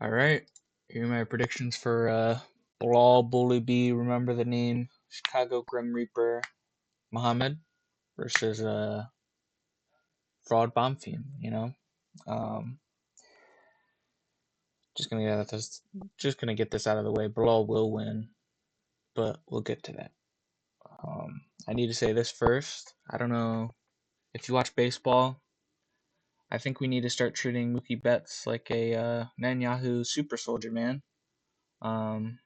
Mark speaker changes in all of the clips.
Speaker 1: All right. Here are my predictions for BELAL, Bully B, remember the name, Chicago Grim Reaper, Muhammad versus Fraud Bonfim, Um, just gonna get this out of the way. BELAL will win, but we'll get to that. I need to say this first. I don't know if you watch baseball. I think we need to start treating Mookie Betts like a Netanyahu super soldier, man. Um,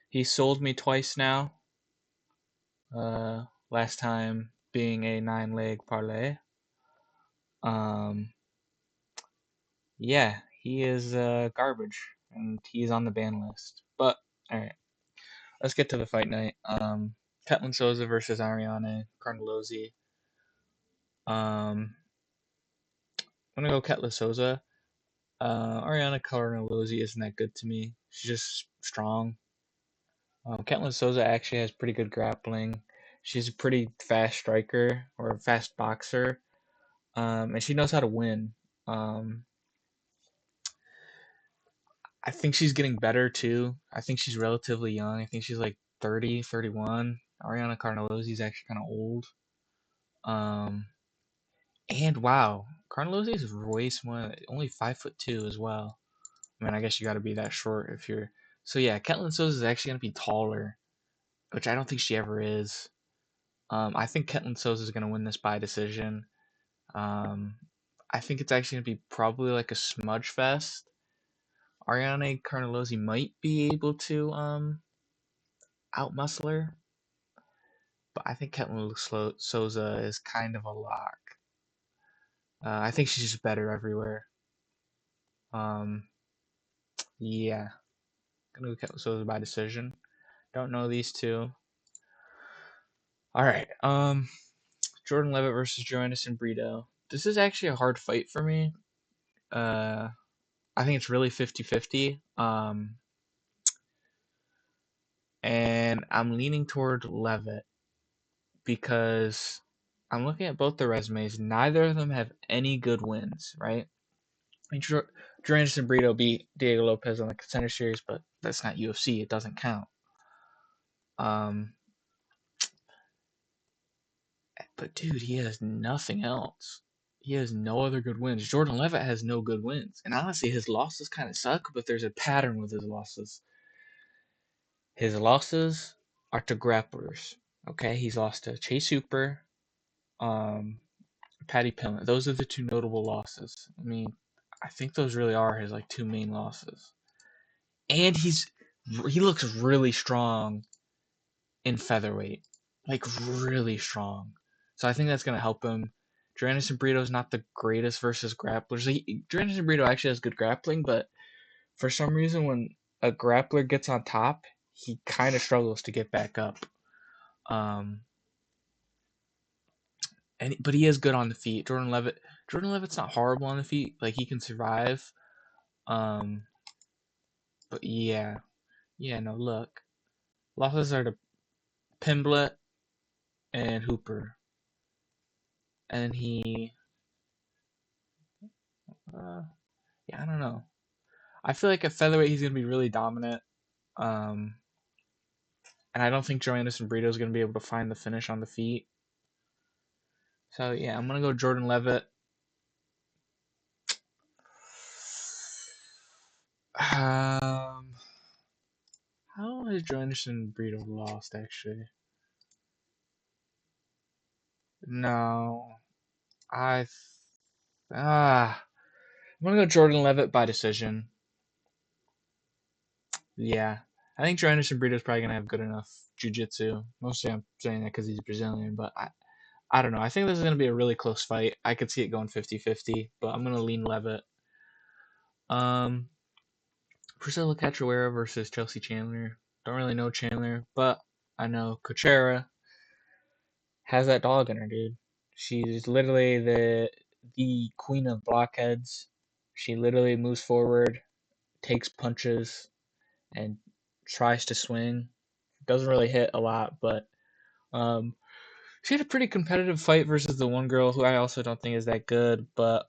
Speaker 1: he sold me twice now. Last time being a 9-leg parlay. Um, yeah, he is garbage, and he's on the ban list. But all right, let's get to the fight night. Ketlin Souza versus Ariane Carnelozzi. I'm gonna go Ketlin Souza. Ariana Carnelozzi isn't that good to me. She's just strong. Ketlin Souza actually has pretty good grappling. She's a pretty fast striker or a fast boxer, and she knows how to win. Um, I think she's getting better too. I think she's relatively young. I think she's like 30, 31. Ariana Carnelozzi is actually kind of old. Um, and wow, Carnelozzi is way smaller, only 5'2" as well. I mean, I guess you got to be that short if you're. So yeah, Ketlin Souza is actually gonna be taller, which I don't think she ever is. I think Ketlin Souza is gonna win this by decision. Um, I think it's actually gonna be probably like a smudge fest. Ariane Carnelozzi might be able to outmuscle her, but I think Ketlin Souza is kind of a lock. I think she's just better everywhere. Um, yeah, gonna go Ketlin Souza by decision. Don't know these two. All right. Jordan Levitt versus Joe Anderson Brito. This is actually a hard fight for me. Uh, I think it's really 50-50. And I'm leaning toward Levitt because I'm looking at both their resumes. Neither of them have any good wins, right? I mean, Drew Anderson Brito beat Diego Lopez on the Contender Series, but that's not UFC. It doesn't count. Um, but dude, he has nothing else. He has no other good wins. Jordan Levitt has no good wins, and honestly, his losses kind of suck. But there's a pattern with his losses. His losses are to grapplers. Okay, he's lost to Chase Hooper, um, Patty Pillman. Those are the two notable losses. I mean, I think those really are his like two main losses. And he looks really strong in featherweight, like really strong. So I think that's gonna help him. Anderson Brito is not the greatest versus grapplers. Anderson Brito actually has good grappling, but for some reason when a grappler gets on top, he kind of struggles to get back up. Um, but he is good on the feet. Jordan Levitt's not horrible on the feet. Like he can survive. Um, but yeah, no, look, losses are to Pimblett and Hooper, and uh, yeah, I don't know. I feel like at featherweight he's gonna be really dominant. Um, and I don't think Joe Anderson Brito is gonna be able to find the finish on the feet. So yeah, I'm gonna go Jordan Levitt. Um, how has Joe Anderson Brito lost actually? No, I I'm gonna go Jordan Levitt by decision. Yeah, I think Joe Anderson Brito is probably gonna have good enough jiu-jitsu. Mostly, I'm saying that because he's Brazilian, but I don't know. I think this is gonna be a really close fight. I could see it going 50-50, but I'm gonna lean Levitt. Um, Priscilla Cachoeira versus Chelsea Chandler. Don't really know Chandler, but I know Cachoeira has that dog in her, dude. She's literally the queen of blockheads. She literally moves forward, takes punches, and tries to swing. Doesn't really hit a lot, but um, she had a pretty competitive fight versus the one girl who I also don't think is that good. But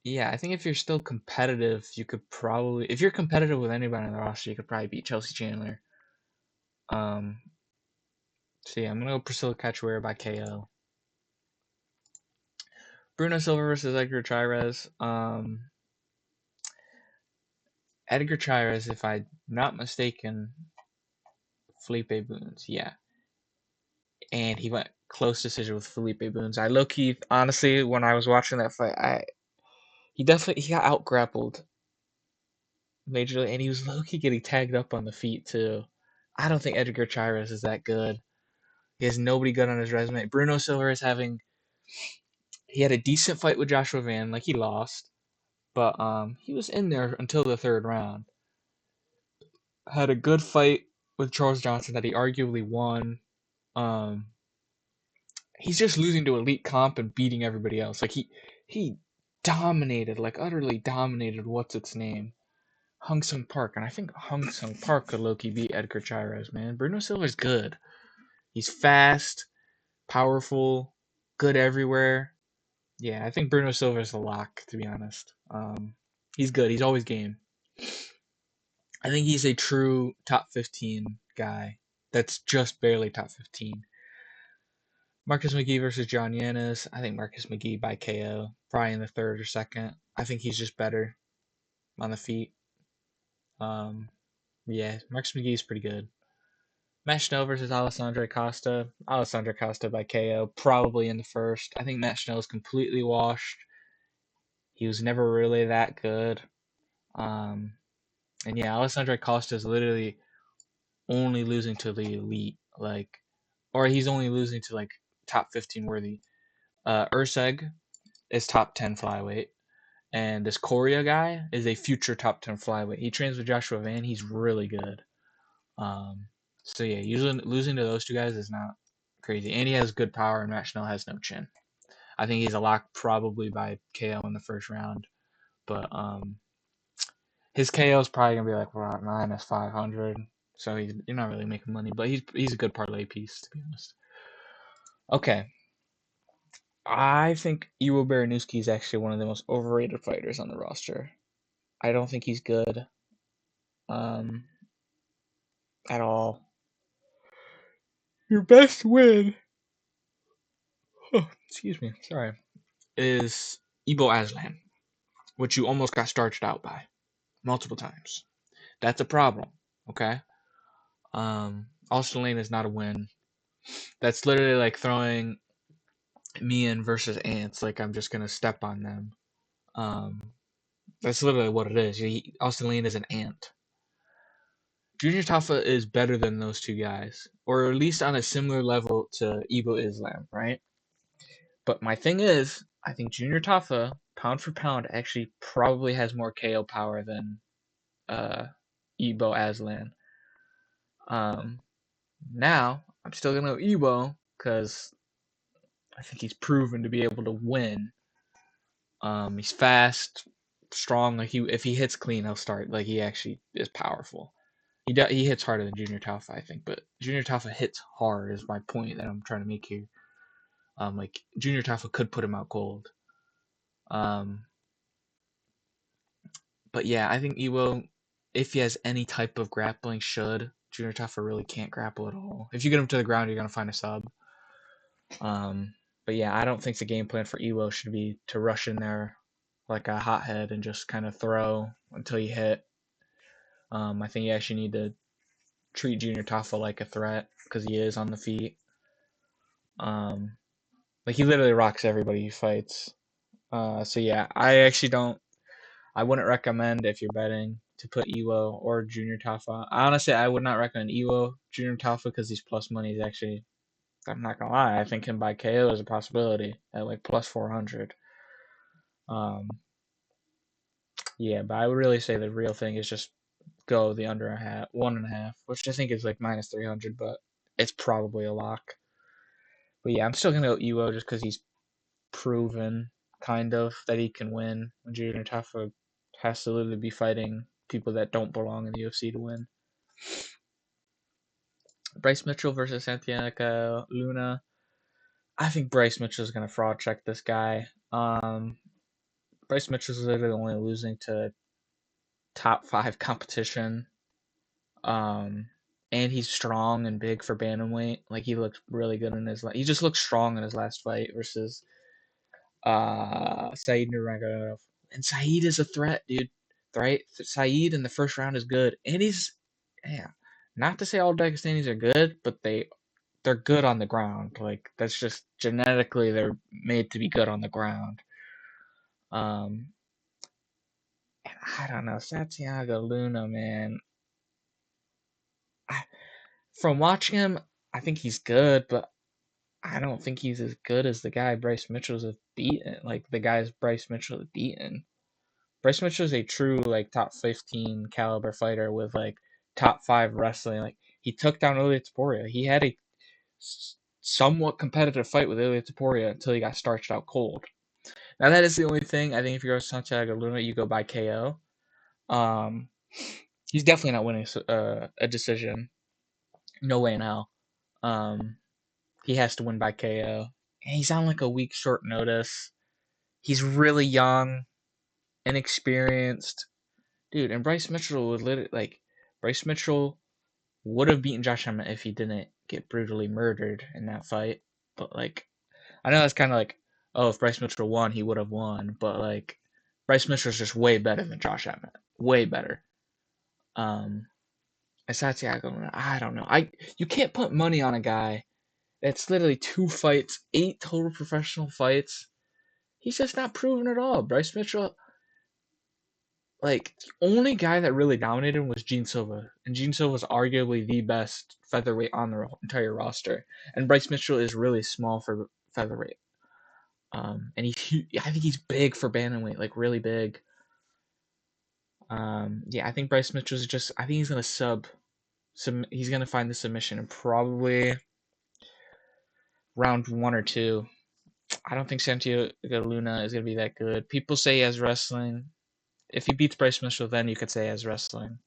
Speaker 1: Yeah, I think if you're still competitive, you could probably, if you're competitive with anybody on the roster, you could probably beat Chelsea Chandler. Um, so yeah, I'm gonna go Priscilla Cachoeira by KO. Bruno Silva versus Edgar Chairez. Edgar Chairez, if I'm not mistaken, Felipe Boons, yeah, and he went close decision with Felipe Boons. I low key, honestly, when I was watching that fight, he got out grappled majorly, and he was low key getting tagged up on the feet too. I don't think Edgar Chairez is that good. He has nobody good on his resume. Bruno Silva is having he had a decent fight with Joshua Van, like he lost, but he was in there until the third round. Had a good fight with Charles Johnson that he arguably won. Um, he's just losing to elite comp and beating everybody else. Like he dominated, like utterly dominated. What's its name? Hung Sung Park, and I think Hung Sung Park could low-key beat Edgar Chairez, man. Bruno Silva's good. He's fast, powerful, good everywhere. Yeah, I think Bruno Silva's a lock, to be honest. He's good. He's always game. I think he's a true top 15 guy. That's just barely top 15. Marcus McGee versus John Yanis. I think Marcus McGee by KO, probably in the third or second. I think he's just better on the feet. Um, yeah, Marcus McGee is pretty good. Matt Schnell versus Alessandro Costa. Alessandro Costa by KO, probably in the first. I think Matt Schnell is completely washed. He was never really that good. Um, and yeah, Alessandro Costa is literally only losing to the elite, like, or he's only losing to like top 15 worthy. Urseg is top 10 flyweight, and this Korea guy is a future top 10 flyweight. He trains with Joshua Van. He's really good. Um, so yeah, usually losing to those two guys is not crazy, and he has good power, and Matt Schnell has no chin. I think he's a lock probably by KO in the first round, but his KO is probably gonna be like around minus 500, so you're not really making money, but he's a good parlay piece to be honest. Okay, I think Iwo Baranuski is actually one of the most overrated fighters on the roster. I don't think he's good, um, at all. Your best win, oh, excuse me, sorry, is Ibo Aslan, which you almost got starched out by multiple times. That's a problem. Okay. Austin Lane is not a win. That's literally like throwing me in versus ants. Like I'm just gonna step on them. Um, that's literally what it is. Austin Lane is an ant. Junior Tafa is better than those two guys, or at least on a similar level to Ibo Islam, right? But my thing is, I think Junior Tafa, pound for pound, actually probably has more KO power than uh, Ibo Aslan. Um, Now, I'm still gonna go Ebo because I think he's proven to be able to win. He's fast, strong. Like if he hits clean, he'll start. Like he actually is powerful. He hits harder than Junior Talfa, I think, but Junior Talfa hits hard is my point that I'm trying to make here. Like Junior Talfa could put him out cold. Um, but yeah, I think Ebo, if he has any type of grappling, should. Junior Talfa really can't grapple at all. If you get him to the ground, you're gonna find a sub. Um, but yeah, I don't think the game plan for Elo should be to rush in there like a hothead and just kind of throw until you hit. I think you actually need to treat Junior Tafa like a threat because he is on the feet. Um, like he literally rocks everybody he fights. So yeah, I actually don't. I wouldn't recommend if you're betting to put Ewo or Junior Tafa. Honestly, I would not recommend Ewo Junior Tafa because these plus money is actually. I'm not gonna lie. I think him by KO is a possibility at like plus 400. Um, yeah, but I would really say the real thing is just go the under a half, 1.5, which I think is like minus 300, but it's probably a lock. But yeah, I'm still gonna go Ewo just because he's proven kind of that he can win. When Junior Tafa has to literally be fighting people that don't belong in the UFC to win. Bryce Mitchell versus Santiago Luna. I think Bryce Mitchell is gonna fraud check this guy. Bryce Mitchell's literally only losing to top 5 competition. And he's strong and big for bantamweight. Like, he looked really good in his. He just looked strong in his last fight versus Saeed Nurmagomedov. And Saeed is a threat, dude. Right? Saeed in the first round is good, and yeah. Not to say all Dagestanis are good, but they're good on the ground. Like, that's just genetically they're made to be good on the ground. And I don't know, Santiago Luna, man. From watching him, I think he's good, but I don't think he's as good as the guy Bryce Mitchell's have beaten. Like, the guys Bryce Mitchell has beaten. Bryce Mitchell is a true like top 15 caliber fighter with like top 5 wrestling. Like, he took down Ilia Topuria. He had a somewhat competitive fight with Ilia Topuria until he got starched out cold. Now, that is the only thing. I think if you're a Santiago Luna, you go by KO. Um, he's definitely not winning a decision. No way in hell. He has to win by KO. And he's on like a week short notice. He's really young, inexperienced. Dude, and Bryce Mitchell would Bryce Mitchell would have beaten Josh Emmett if he didn't get brutally murdered in that fight. But like, I know that's kind of like, oh, if Bryce Mitchell won, he would have won. But like, Bryce Mitchell's just way better than Josh Emmett, way better. Santiago, I don't know. You can't put money on a guy that's literally 2 fights, 8 total professional fights. He's just not proven at all. Bryce Mitchell, like, the only guy that really dominated him was Gene Silva, and Gene Silva is arguably the best featherweight on the entire roster. And Bryce Mitchell is really small for featherweight, and I think he's big for bantamweight, like really big. Yeah, I think Bryce Mitchell's just. I think he's gonna he's gonna find the submission in probably round 1 or 2. I don't think Santiago Luna is gonna be that good. People say he has wrestling. If he beats Bryce Mitchell, then you could say he has wrestling.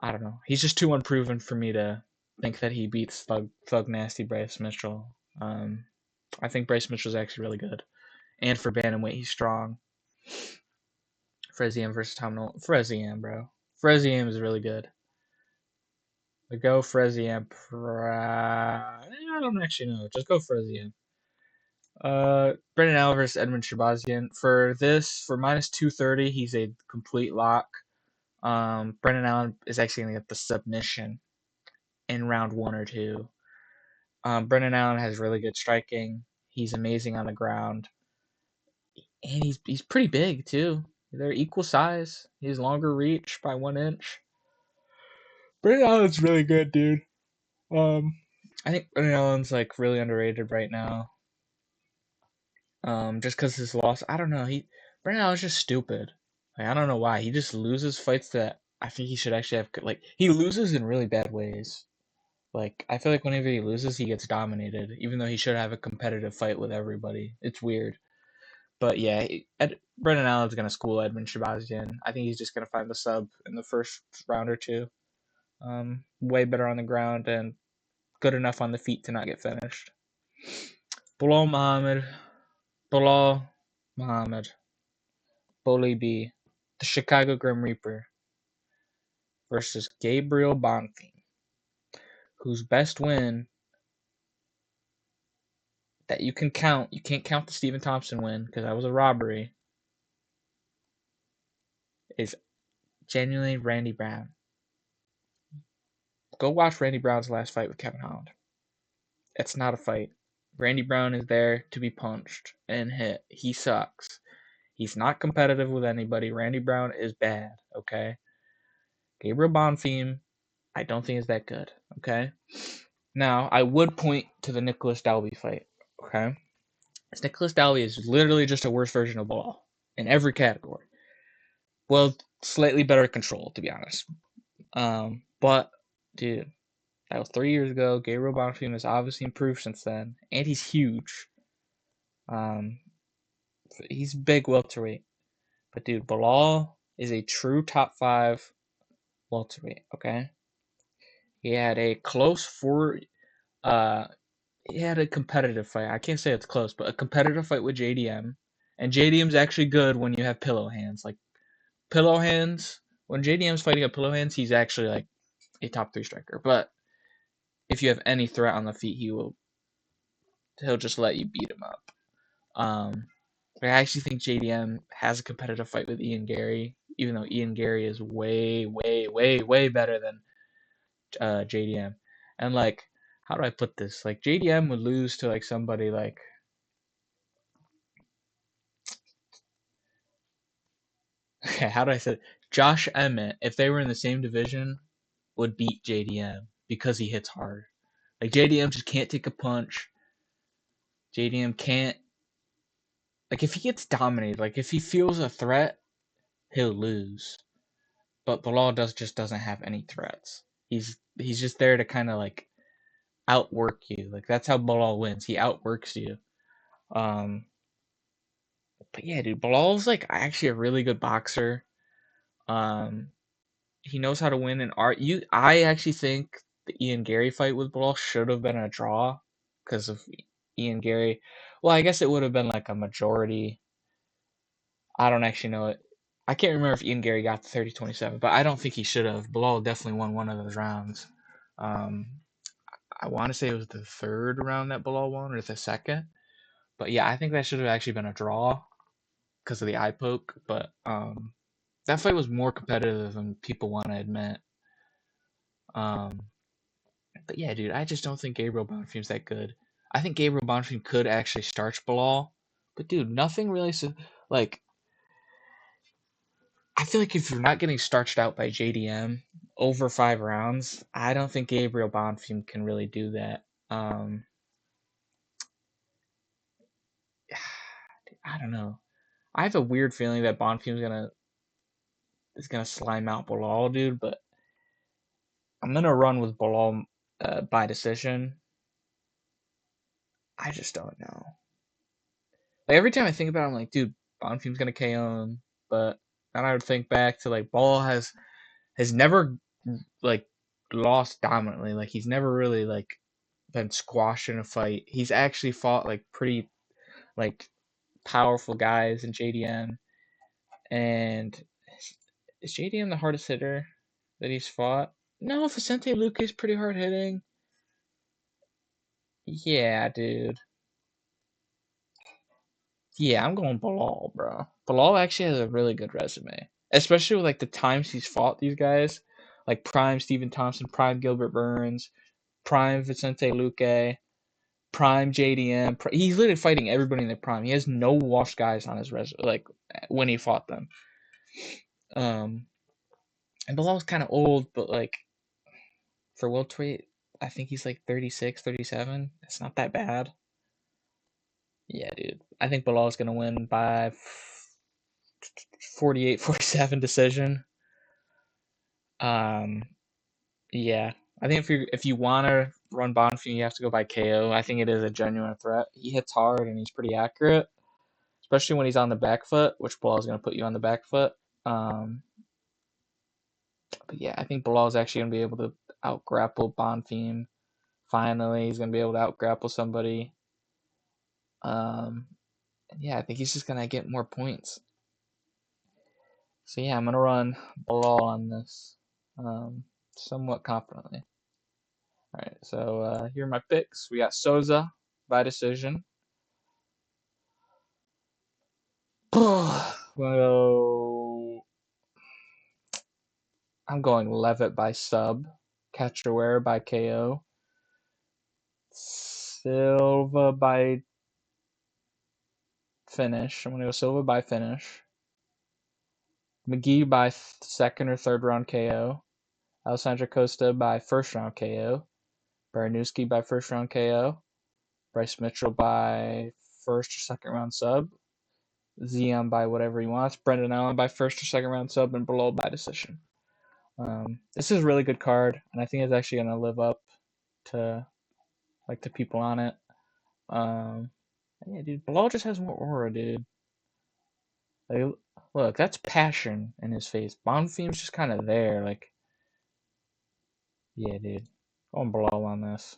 Speaker 1: I don't know. He's just too unproven for me to think that he beats Thug Nasty Bryce Mitchell. I think Bryce Mitchell's actually really good. And for bantamweight, he's strong. Freziem versus Tom Nolan. Freziem, bro. Freziem is really good. But go Freziem. I don't actually know. Just go Freziem. Brendan Allen versus Edmund Shabazian. For minus 230, he's a complete lock. Brendan Allen is actually going to get the submission in round 1 or 2. Brendan Allen has really good striking. He's amazing on the ground. And he's pretty big, too. They're equal size. He has longer reach by 1 inch. Brendan Allen's really good, dude. I think Brendan Allen's like really underrated right now. Just because his loss, I don't know. Brendan Allen's just stupid. Like, I don't know why. He just loses fights that I think he should actually have. Like, he loses in really bad ways. Like, I feel like whenever he loses, he gets dominated, even though he should have a competitive fight with everybody. It's weird. But yeah, Brendan Allen's going to school Edmund Shabazian. I think he's just going to find the sub in the first round or 2. Way better on the ground and good enough on the feet to not get finished. Belal Muhammad, Bully B, the Chicago Grim Reaper, versus Gabriel Bonfim, whose best win that you can count, you can't count the Stephen Thompson win because that was a robbery, is genuinely Randy Brown. Go watch Randy Brown's last fight with Kevin Holland. It's not a fight. Randy Brown is there to be punched and hit. He sucks. He's not competitive with anybody. Randy Brown is bad, okay? Gabriel Bonfim, I don't think is that good, okay? Now, I would point to the Nicholas Dalby fight, okay? This Nicholas Dalby is literally just a worse version of Belal in every category. Well, slightly better control, to be honest. But, dude, that was 3 years ago. Gabriel Bonfim has obviously improved since then, and he's huge. He's big welterweight. But, dude, Belal is a true top 5 welterweight, okay? He had a he had a competitive fight. I can't say it's close, but a competitive fight with JDM And JDM's actually good when you have pillow hands. Like pillow hands, when JDM's fighting a pillow hands, he's actually like a top 3 striker. But if you have any threat on the feet, he'll just let you beat him up. I actually think JDM has a competitive fight with Ian Gary, even though Ian Gary is way, way, way, way better than JDM. And like, how do I put this? Like JDM would lose to like somebody like, okay, how do I say it? Josh Emmett, if they were in the same division, would beat JDM because he hits hard. Like JDM just can't take a punch. JDM can't, like if he gets dominated, like if he feels a threat, he'll lose. But Belal just doesn't have any threats. He's just there to kind of like outwork you. Like that's how Belal wins. He outworks you. Um, but yeah, dude, Belal's like actually a really good boxer. Um, he knows how to win in art. I actually think the Ian Gary fight with Belal should have been a draw because of Ian Gary. Well, I guess it would have been like a majority. I don't actually know it. I can't remember if Ian Gary got the 30-27, but I don't think he should have. Belal definitely won one of those rounds. Um, I want to say it was the third round that Belal won, or the second. But yeah, I think that should have actually been a draw because of the eye poke. But that fight was more competitive than people want to admit. Um, but yeah, dude, I just don't think Gabriel Bonfim's that good. I think Gabriel Bonfim could actually starch Belal, but dude, nothing really. Like, I feel like if you're not getting starched out by JDM over 5 rounds, I don't think Gabriel Bonfim can really do that. I don't know. I have a weird feeling that Bonfim's gonna slime out Belal, dude. But I'm gonna run with Belal by decision. I just don't know. Like every time I think about it, I'm like, dude, Bonfim's gonna KO him. But then I would think back to like Belal has never like lost dominantly. Like he's never really like been squashed in a fight. He's actually fought like pretty like powerful guys in JDM. And is JDM the hardest hitter that he's fought? No, Vicente Luque is pretty hard hitting. Yeah, dude. Yeah, I'm going Bilal, bro. Bilal actually has a really good resume, especially with like the times he's fought these guys, like prime Stephen Thompson, prime Gilbert Burns, prime Vicente Luque, prime JDM. He's literally fighting everybody in their prime. He has no washed guys on his resume, like when he fought them. Um, and Bilal's kind of old, but like for welterweight, I think he's like 36, 37. It's not that bad. Yeah, dude. I think Bilal's going to win by 48-47 decision. Um, yeah. I think if you want to run Bonfim, you have to go by KO. I think it is a genuine threat. He hits hard and he's pretty accurate, especially when he's on the back foot, which Bilal is going to put you on the back foot. But yeah, I think Bilal is actually going to be able to out grapple Bonfim. Finally, he's going to be able to out grapple somebody. Yeah, I think he's just going to get more points. So yeah, I'm going to run Bilal on this somewhat confidently. All right, so here are my picks. We got Souza by decision. Well, I'm going Levitt by sub, Cachoeira by KO, Silva by finish. I'm going to go Silva by finish. McGee by second or third round KO. Alessandro Costa by first round KO. Baranowski by first round KO. Bryce Mitchell by first or second round sub. Zion by whatever he wants. Brendan Allen by first or second round sub, and Belal by decision. This is a really good card, and I think it's actually going to live up to like the people on it. Yeah, dude, Belal just has more aura, dude. Like, look, that's passion in his face. Bonfim's just kind of there, like, yeah, dude. Going Belal on this.